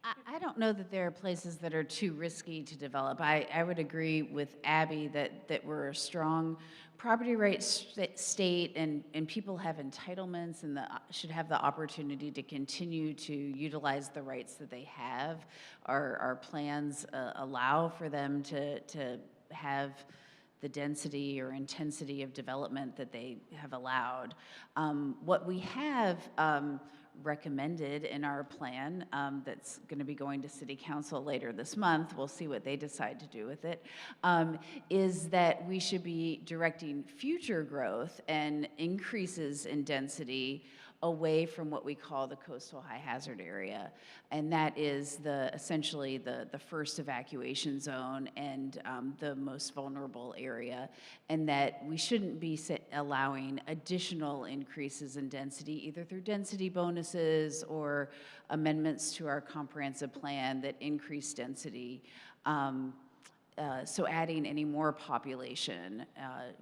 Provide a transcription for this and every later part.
I don't know that there are places that are too risky to develop. I would agree with Abby that we're a strong property rights state and people have entitlements and should have the opportunity to continue to utilize the rights that they have. Our plans allow for them to have the density or intensity of development that they have allowed. What we have recommended in our plan that's going to be going to City Council later this month, we'll see what they decide to do with it, is that we should be directing future growth and increases in density away from what we call the coastal high hazard area. And that is essentially the first evacuation zone and the most vulnerable area. And that we shouldn't be allowing additional increases in density, either through density bonuses or amendments to our comprehensive plan that increase density. So adding any more population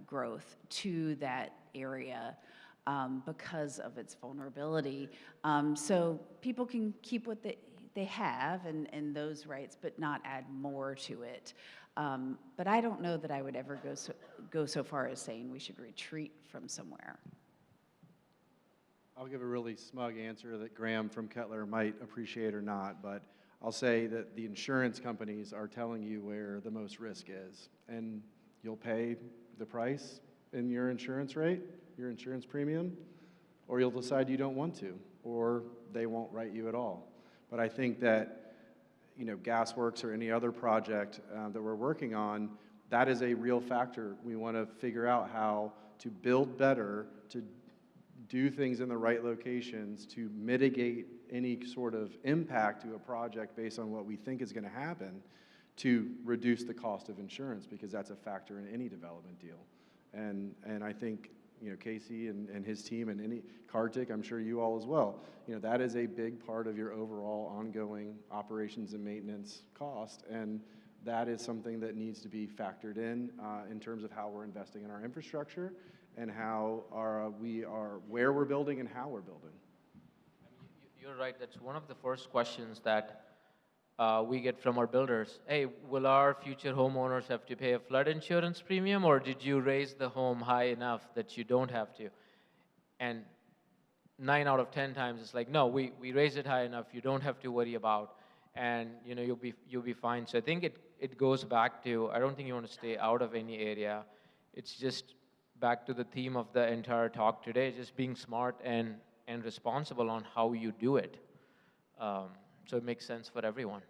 growth to that area because of its vulnerability. So people can keep what they have and those rights, but not add more to it. But I don't know that I would ever go so far as saying we should retreat from somewhere. I'll give a really smug answer that Graham from Kettler might appreciate or not, but I'll say that the insurance companies are telling you where the most risk is, and you'll pay the price in your insurance rate, your insurance premium, or you'll decide you don't want to, or they won't write you at all. But I think that, you know, GasWorks or any other project that we're working on, that is a real factor. We want to figure out how to build better, to do things in the right locations, to mitigate any sort of impact to a project based on what we think is going to happen, to reduce the cost of insurance, because that's a factor in any development deal. And I think, you know, Casey and his team and any Kartik, I'm sure you all as well, you know, that is a big part of your overall ongoing operations and maintenance cost, and that is something that needs to be factored in terms of how we're investing in our infrastructure and how where we're building and how we're building. You're right. That's one of the first questions that we get from our builders. Hey, will our future homeowners have to pay a flood insurance premium, or did you raise the home high enough that you don't have to? And 9 out of 10 times it's like, no, we raised it high enough, you don't have to worry about, and you know, you'll be fine. So I think it goes back to, I don't think you want to stay out of any area. It's just back to the theme of the entire talk today, just being smart and responsible on how you do it. So it makes sense for everyone.